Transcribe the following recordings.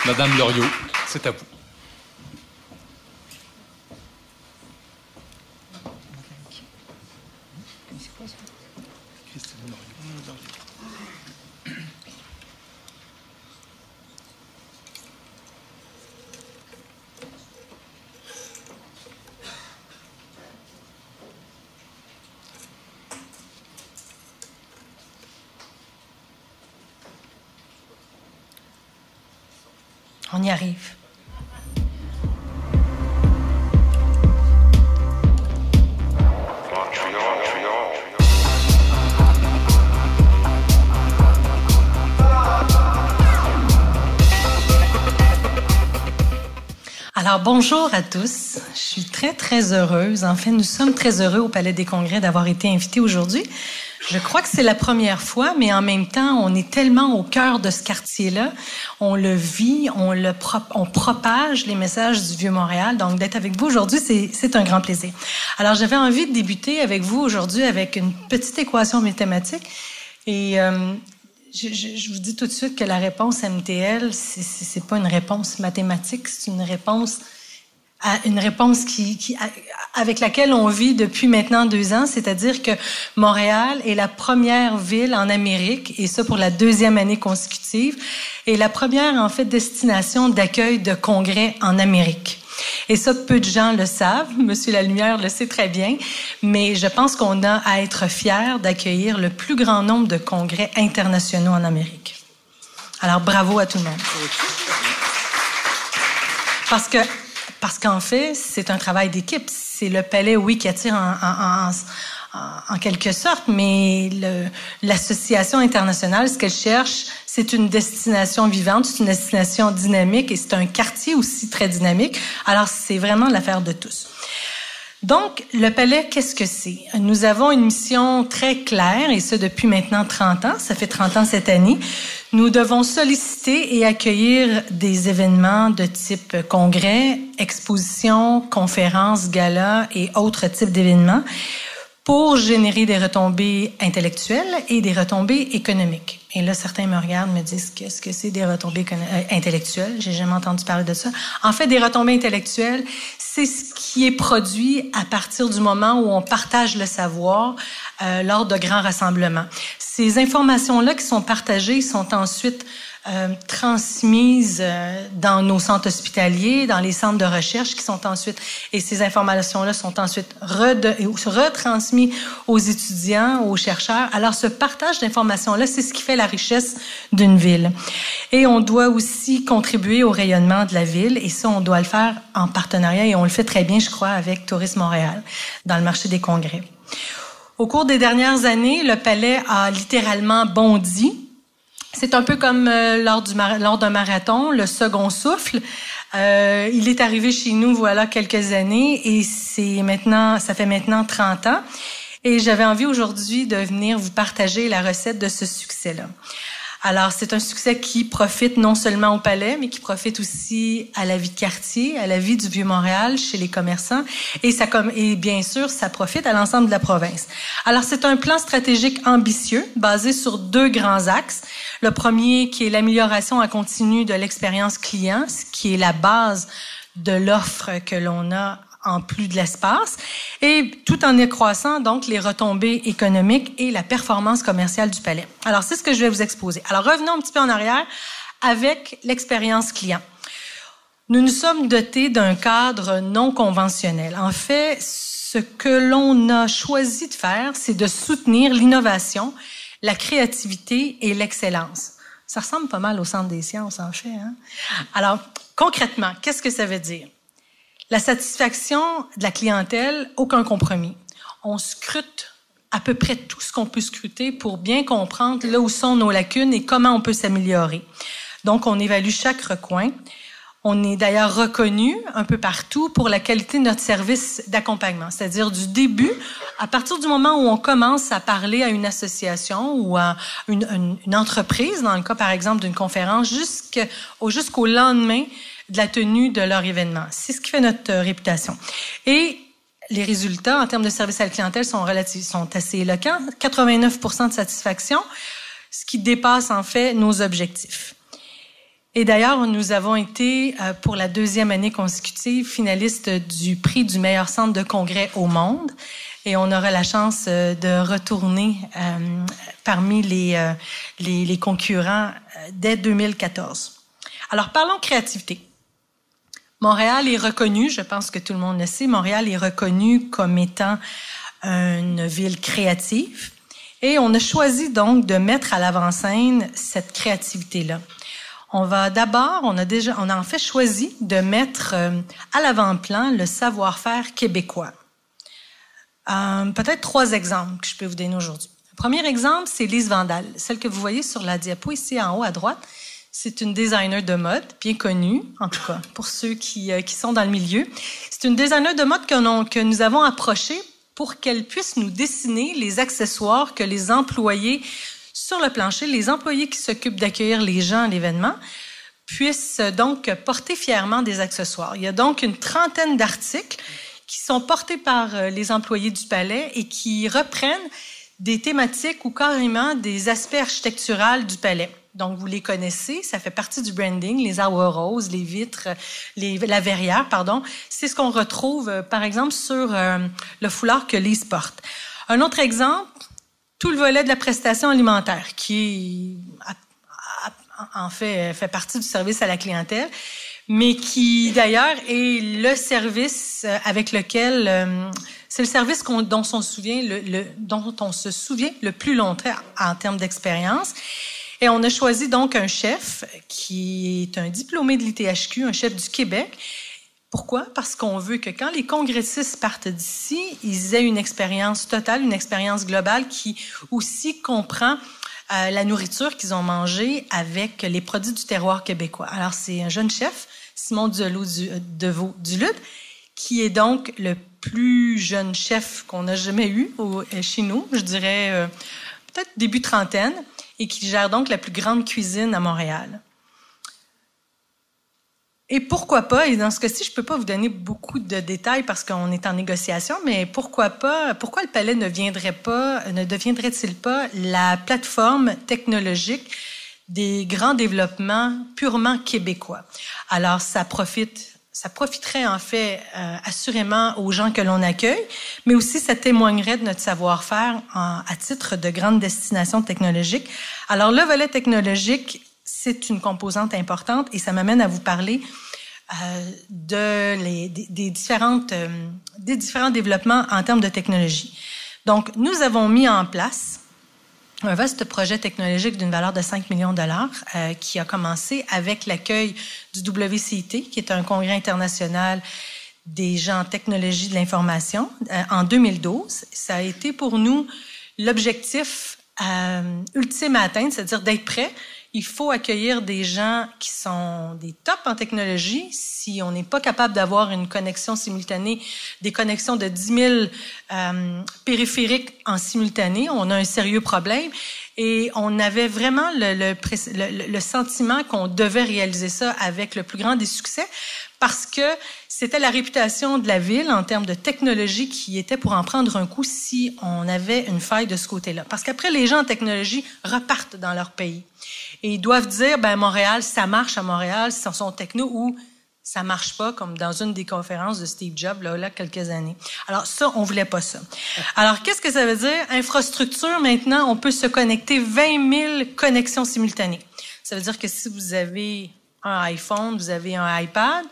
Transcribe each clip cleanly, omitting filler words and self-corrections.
Madame Loriot, c'est à vous. On y arrive. Alors, bonjour à tous. Je suis très, très heureuse. En fait, nous sommes très heureux au Palais des Congrès d'avoir été invités aujourd'hui. Je crois que c'est la première fois, mais en même temps, on est tellement au cœur de ce quartier-là. On le vit, on propage les messages du Vieux-Montréal. Donc, d'être avec vous aujourd'hui, c'est un grand plaisir. Alors, j'avais envie de débuter avec vous aujourd'hui avec une petite équation mathématique. Et je vous dis tout de suite que la réponse MTL, c'est pas une réponse mathématique, c'est une réponse avec laquelle on vit depuis maintenant 2 ans, c'est-à-dire que Montréal est la première ville en Amérique, et ça pour la 2e année consécutive, et la première, en fait, destination d'accueil de congrès en Amérique. Et ça, peu de gens le savent. Monsieur Lalumière le sait très bien. Mais je pense qu'on a à être fiers d'accueillir le plus grand nombre de congrès internationaux en Amérique. Alors, bravo à tout le monde. Parce qu'en fait, c'est un travail d'équipe. C'est le palais, oui, qui attire en quelque sorte, mais l'association internationale, ce qu'elle cherche, c'est une destination vivante, c'est une destination dynamique et c'est un quartier aussi très dynamique. Alors, c'est vraiment l'affaire de tous. Donc, le palais, qu'est-ce que c'est? Nous avons une mission très claire, et ça depuis maintenant 30 ans. Ça fait 30 ans cette année. Nous devons solliciter et accueillir des événements de type congrès, expositions, conférences, galas et autres types d'événements pour générer des retombées intellectuelles et des retombées économiques. Et là, certains me regardent, me disent qu'est-ce que c'est des retombées intellectuelles? J'ai jamais entendu parler de ça. En fait, des retombées intellectuelles, c'est ce qui est produit à partir du moment où on partage le savoir lors de grands rassemblements. Ces informations-là qui sont partagées sont ensuite transmises dans nos centres hospitaliers, dans les centres de recherche qui sont ensuite, et ces informations-là sont ensuite retransmises aux étudiants, aux chercheurs. Alors, ce partage d'informations-là, c'est ce qui fait la richesse d'une ville. Et on doit aussi contribuer au rayonnement de la ville, et ça, on doit le faire en partenariat, et on le fait très bien, je crois, avec Tourisme Montréal, dans le marché des congrès. Au cours des dernières années, le palais a littéralement bondi. C'est un peu comme lors d'un marathon, le second souffle. Il est arrivé chez nous, voilà, quelques années, et ça fait maintenant 30 ans. Et j'avais envie aujourd'hui de venir vous partager la recette de ce succès-là. Alors, c'est un succès qui profite non seulement au palais, mais qui profite aussi à la vie de quartier, à la vie du Vieux-Montréal, chez les commerçants, et bien sûr, ça profite à l'ensemble de la province. Alors, c'est un plan stratégique ambitieux, basé sur 2 grands axes. Le premier, qui est l'amélioration en continu de l'expérience client, ce qui est la base de l'offre que l'on a en plus de l'espace, et tout en accroissant donc les retombées économiques et la performance commerciale du palais. Alors, c'est ce que je vais vous exposer. Alors, revenons un petit peu en arrière avec l'expérience client. Nous nous sommes dotés d'un cadre non conventionnel. En fait, ce que l'on a choisi de faire, c'est de soutenir l'innovation, la créativité et l'excellence. Ça ressemble pas mal au Centre des sciences, en fait, hein? Alors, concrètement, qu'est-ce que ça veut dire? La satisfaction de la clientèle, aucun compromis. On scrute à peu près tout ce qu'on peut scruter pour bien comprendre là où sont nos lacunes et comment on peut s'améliorer. Donc, on évalue chaque recoin. On est d'ailleurs reconnu un peu partout pour la qualité de notre service d'accompagnement. C'est-à-dire du début, à partir du moment où on commence à parler à une association ou à une entreprise, dans le cas par exemple d'une conférence, jusqu'au lendemain de la tenue de leur événement. C'est ce qui fait notre réputation. Et les résultats en termes de service à la clientèle sont assez éloquents. 89% de satisfaction, ce qui dépasse en fait nos objectifs. Et d'ailleurs, nous avons été, pour la 2e année consécutive, finalistes du prix du meilleur centre de congrès au monde. Et on aura la chance de retourner parmi les concurrents dès 2014. Alors, parlons créativité. Montréal est reconnu, je pense que tout le monde le sait, Montréal est reconnu comme étant une ville créative. Et on a choisi donc de mettre à l'avant-scène cette créativité-là. On a en fait choisi de mettre à l'avant-plan le savoir-faire québécois. Peut-être 3 exemples que je peux vous donner aujourd'hui. Le premier exemple, c'est Lise Vandal, celle que vous voyez sur la diapo ici en haut à droite. C'est une designer de mode, bien connue, en tout cas, pour ceux qui sont dans le milieu. C'est une designer de mode que nous avons approchée pour qu'elle puisse nous dessiner les accessoires que les employés sur le plancher, les employés qui s'occupent d'accueillir les gens à l'événement, puissent donc porter fièrement des accessoires. Il y a donc une 30aine d'articles qui sont portés par les employés du palais et qui reprennent des thématiques ou carrément des aspects architecturaux du palais. Donc, vous les connaissez, ça fait partie du branding, les arbres roses, les vitres, la verrière, pardon. C'est ce qu'on retrouve, par exemple, sur le foulard que Lise porte. Un autre exemple, tout le volet de la prestation alimentaire, qui en fait partie du service à la clientèle, mais qui, d'ailleurs, est le service avec lequel... c'est le service dont on se souvient le plus longtemps en termes d'expérience. Et on a choisi donc un chef qui est un diplômé de l'ITHQ, un chef du Québec. Pourquoi? Parce qu'on veut que quand les congressistes partent d'ici, ils aient une expérience totale, une expérience globale qui aussi comprend la nourriture qu'ils ont mangée avec les produits du terroir québécois. Alors, c'est un jeune chef, Simon Duluth, qui est donc le plus jeune chef qu'on a jamais eu chez nous, je dirais peut-être début trentaine, et qui gère donc la plus grande cuisine à Montréal. Et pourquoi pas, et dans ce cas-ci, je ne peux pas vous donner beaucoup de détails parce qu'on est en négociation, mais pourquoi le Palais ne deviendrait-il pas la plateforme technologique des grands développements purement québécois? Alors, ça profiterait en fait assurément aux gens que l'on accueille, mais aussi ça témoignerait de notre savoir-faire à titre de grande destination technologique. Alors le volet technologique, c'est une composante importante et ça m'amène à vous parler des différents développements en termes de technologie. Donc nous avons mis en place un vaste projet technologique d'une valeur de 5 millions de dollars qui a commencé avec l'accueil du WCIT, qui est un congrès international des gens en technologie de l'information, en 2012. Ça a été pour nous l'objectif ultime à atteindre, c'est-à-dire d'être prêt. Il faut accueillir des gens qui sont des tops en technologie. Si on n'est pas capable d'avoir une connexion simultanée, des connexions de 10 000 périphériques en simultané, on a un sérieux problème. Et on avait vraiment le sentiment qu'on devait réaliser ça avec le plus grand des succès parce que c'était la réputation de la ville en termes de technologie qui était pour en prendre un coup si on avait une faille de ce côté-là. Parce qu'après, les gens en technologie repartent dans leur pays. Et ils doivent dire, Montréal, ça marche à Montréal, c'est son techno, ou ça marche pas, comme dans une des conférences de Steve Jobs, là, quelques années. Alors ça, on voulait pas ça. Alors, qu'est-ce que ça veut dire? Infrastructure, maintenant, on peut se connecter 20 000 connexions simultanées. Ça veut dire que si vous avez un iPhone, vous avez un iPad,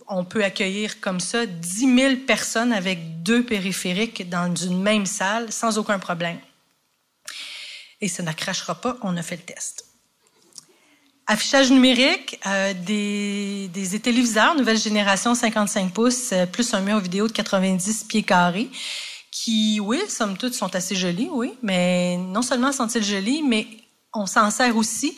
on peut accueillir comme ça 10 000 personnes avec 2 périphériques dans une même salle sans aucun problème. Et ça ne crachera pas, on a fait le test. Affichage numérique, des téléviseurs, nouvelle génération 55 pouces, plus un mur vidéo de 90 pieds carrés, qui, oui, somme toute, sont assez jolis, oui, mais non seulement sont-ils jolis, mais on s'en sert aussi.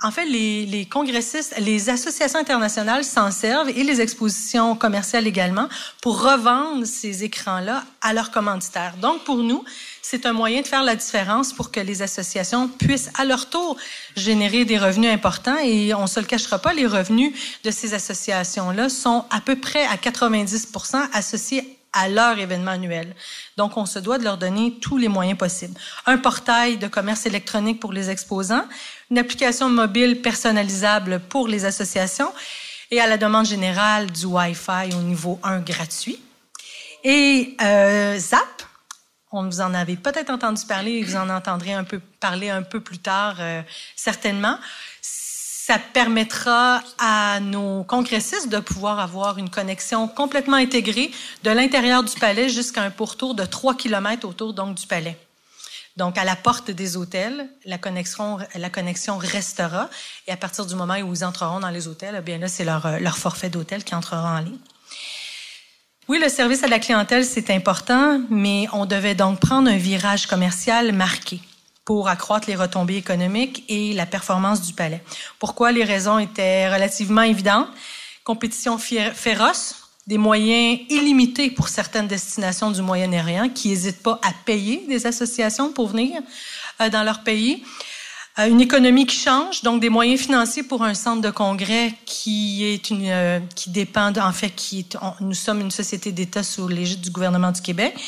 En fait, les congressistes, les associations internationales s'en servent et les expositions commerciales également pour revendre ces écrans-là à leurs commanditaires. Donc, pour nous, c'est un moyen de faire la différence pour que les associations puissent, à leur tour, générer des revenus importants. Et on ne se le cachera pas, les revenus de ces associations-là sont à peu près à 90% associés à leur événement annuel. Donc, on se doit de leur donner tous les moyens possibles. Un portail de commerce électronique pour les exposants, une application mobile personnalisable pour les associations et à la demande générale du Wi-Fi au niveau 1 gratuit. Et Zap, on vous en avait peut-être entendu parler, vous en entendrez parler un peu plus tard, certainement. Ça permettra à nos congressistes de pouvoir avoir une connexion complètement intégrée de l'intérieur du palais jusqu'à un pourtour de 3 km autour donc du palais. Donc, à la porte des hôtels, la connexion restera. Et à partir du moment où ils entreront dans les hôtels, eh bien là, c'est leur forfait d'hôtel qui entrera en ligne. Oui, le service à la clientèle, c'est important, mais on devait donc prendre un virage commercial marqué pour accroître les retombées économiques et la performance du palais. Pourquoi? Les raisons étaient relativement évidentes. Compétition féroce, des moyens illimités pour certaines destinations du Moyen-Orient qui n'hésitent pas à payer des associations pour venir dans leur pays. Une économie qui change, donc des moyens financiers pour un centre de congrès qui dépend, en fait, nous sommes une société d'État sous l'égide du gouvernement du Québec.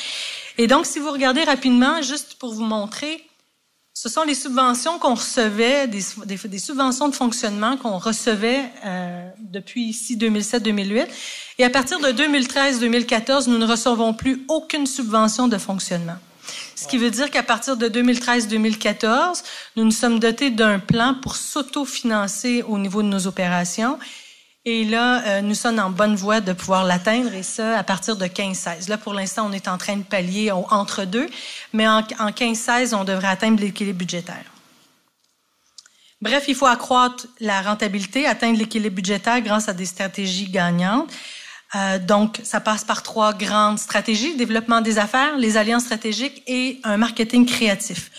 Et donc, si vous regardez rapidement, juste pour vous montrer, ce sont les subventions qu'on recevait, des subventions de fonctionnement qu'on recevait depuis ici 2007-2008. Et à partir de 2013-2014, nous ne recevons plus aucune subvention de fonctionnement. Ce qui veut dire qu'à partir de 2013-2014, nous nous sommes dotés d'un plan pour s'autofinancer au niveau de nos opérations. Et là, nous sommes en bonne voie de pouvoir l'atteindre, et ça, à partir de 15-16. Là, pour l'instant, on est en train de pallier entre deux, mais en 15-16, on devrait atteindre l'équilibre budgétaire. Bref, il faut accroître la rentabilité, atteindre l'équilibre budgétaire grâce à des stratégies gagnantes. Donc, ça passe par 3 grandes stratégies: développement des affaires, les alliances stratégiques et un marketing créatif.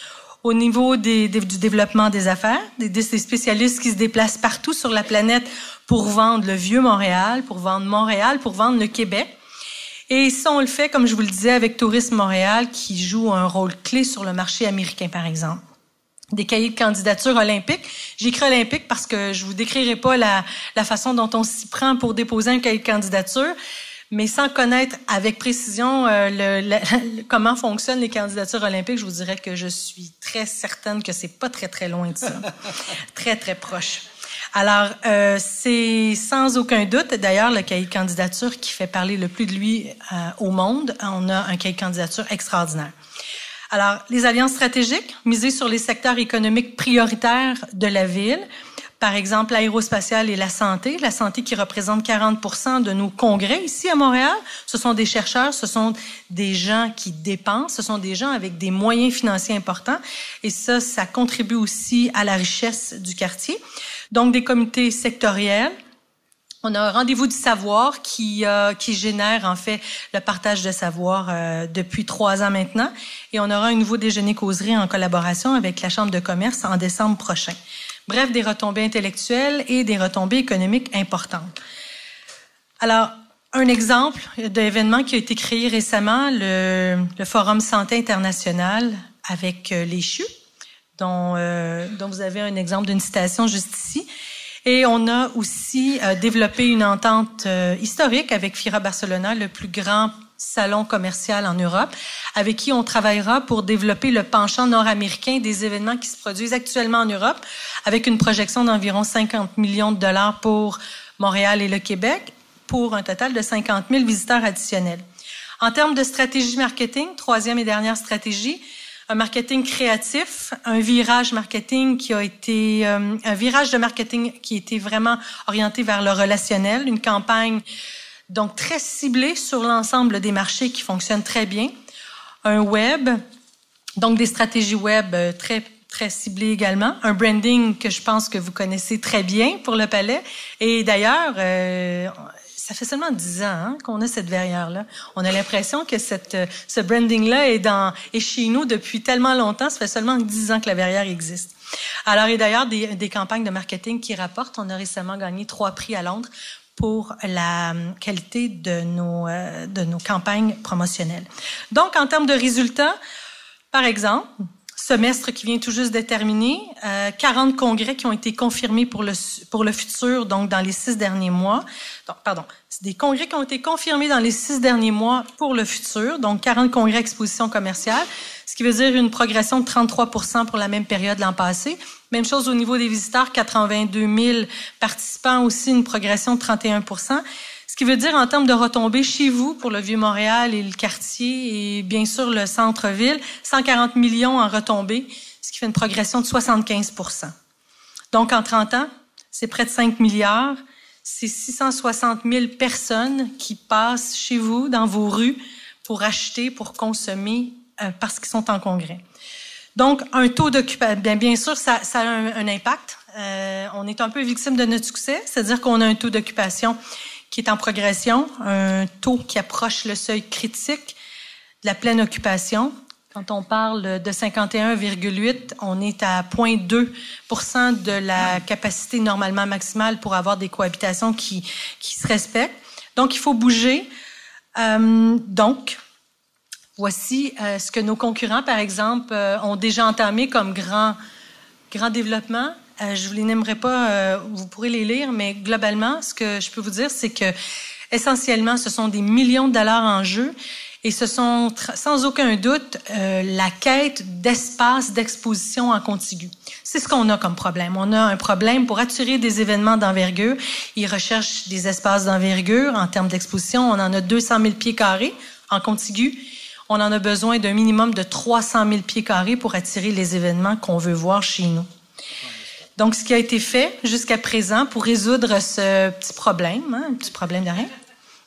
Au niveau du développement des affaires, des spécialistes qui se déplacent partout sur la planète pour vendre le vieux Montréal, pour vendre Montréal, pour vendre le Québec. Et ça, on le fait, comme je vous le disais, avec Tourisme Montréal, qui joue un rôle clé sur le marché américain, par exemple. Des cahiers de candidature olympiques. J'écris olympique parce que je vous décrirai pas la façon dont on s'y prend pour déposer un cahier de candidature, mais sans connaître avec précision comment fonctionnent les candidatures olympiques, je vous dirais que je suis très certaine que c'est pas très, très loin de ça. Très, très proche. Alors, c'est sans aucun doute, d'ailleurs, le cahier de candidature qui fait parler le plus de lui au monde. On a un cahier de candidature extraordinaire. Alors, les alliances stratégiques, miser sur les secteurs économiques prioritaires de la ville, par exemple l'aérospatiale et la santé qui représente 40% de nos congrès ici à Montréal. Ce sont des chercheurs, ce sont des gens qui dépensent, ce sont des gens avec des moyens financiers importants, et ça contribue aussi à la richesse du quartier. Donc, des comités sectoriels. On a un rendez-vous du savoir qui génère en fait le partage de savoir depuis 3 ans maintenant, et on aura un nouveau déjeuner causerie en collaboration avec la Chambre de commerce en décembre prochain. Bref, des retombées intellectuelles et des retombées économiques importantes. Alors, un exemple d'événement qui a été créé récemment, le Forum Santé International avec les CHU, dont vous avez un exemple d'une citation juste ici. Et on a aussi développé une entente historique avec FIRA Barcelona, le plus grand salon commercial en Europe, avec qui on travaillera pour développer le penchant nord-américain des événements qui se produisent actuellement en Europe, avec une projection d'environ 50 millions de dollars pour Montréal et le Québec, pour un total de 50 000 visiteurs additionnels. En termes de stratégie marketing, 3e et dernière stratégie, un marketing créatif, un virage marketing un virage de marketing qui était vraiment orienté vers le relationnel, une campagne donc très ciblée sur l'ensemble des marchés qui fonctionnent très bien, un web, donc des stratégies web très très ciblées également, un branding que je pense que vous connaissez très bien pour le Palais, et d'ailleurs ça fait seulement 10 ans qu'on a cette verrière-là. On a l'impression que ce branding-là est chez nous depuis tellement longtemps. Ça fait seulement 10 ans que la verrière existe. Alors, et d'ailleurs, des campagnes de marketing qui rapportent. On a récemment gagné 3 prix à Londres pour la qualité de nos campagnes promotionnelles. Donc, en termes de résultats, par exemple, semestre qui vient tout juste de terminer, 40 congrès qui ont été confirmés pour le futur, donc dans les 6 derniers mois. Donc, pardon, c'est des congrès qui ont été confirmés dans les 6 derniers mois pour le futur, donc 40 congrès expositions commerciales, ce qui veut dire une progression de 33% pour la même période l'an passé. Même chose au niveau des visiteurs, 82 000 participants, aussi une progression de 31%. Ce qui veut dire, en termes de retombées chez vous, pour le Vieux-Montréal et le quartier, et bien sûr le centre-ville, 140 millions en retombées, ce qui fait une progression de 75%. Donc, en 30 ans, c'est près de 5 milliards. C'est 660 000 personnes qui passent chez vous, dans vos rues, pour acheter, pour consommer, parce qu'ils sont en congrès. Donc, un taux d'occupation, bien sûr, ça a un impact. On est un peu victime de notre succès, c'est-à-dire qu'on a un taux d'occupation qui est en progression, un taux qui approche le seuil critique de la pleine occupation. Quand on parle de 51,8, on est à 0,2% de la capacité normalement maximale pour avoir des cohabitations qui se respectent. Donc, il faut bouger. Donc, voici ce que nos concurrents, par exemple, ont déjà entamé comme grand développement. Je vous les nommerai pas, vous pourrez les lire, mais globalement, ce que je peux vous dire, c'est que essentiellement, ce sont des millions de dollars en jeu et ce sont sans aucun doute la quête d'espace d'exposition en contigu. C'est ce qu'on a comme problème. On a un problème pour attirer des événements d'envergure. Ils recherchent des espaces d'envergure en termes d'exposition. On en a 200 000 pieds carrés en contigu. On en a besoin d'un minimum de 300 000 pieds carrés pour attirer les événements qu'on veut voir chez nous. Donc, ce qui a été fait jusqu'à présent pour résoudre ce petit problème, un petit problème de rien,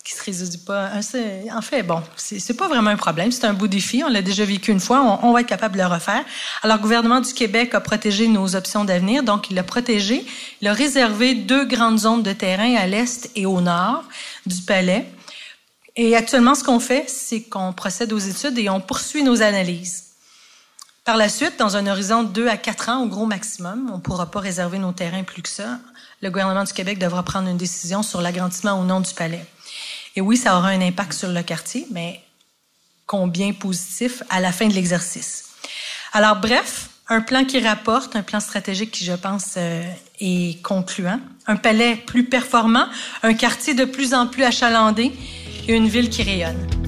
qui se résout pas. En fait, bon, c'est pas vraiment un problème, c'est un beau défi. On l'a déjà vécu une fois, on va être capable de le refaire. Alors, le gouvernement du Québec a protégé nos options d'avenir, donc il l'a protégé. Il a réservé 2 grandes zones de terrain à l'est et au nord du palais. Et actuellement, ce qu'on fait, c'est qu'on procède aux études et on poursuit nos analyses. Par la suite, dans un horizon de 2 à 4 ans au gros maximum, on ne pourra pas réserver nos terrains plus que ça. Le gouvernement du Québec devra prendre une décision sur l'agrandissement ou non du palais. Et oui, ça aura un impact sur le quartier, mais combien positif à la fin de l'exercice. Alors bref, un plan qui rapporte, un plan stratégique qui, je pense, est concluant. Un palais plus performant, un quartier de plus en plus achalandé et une ville qui rayonne.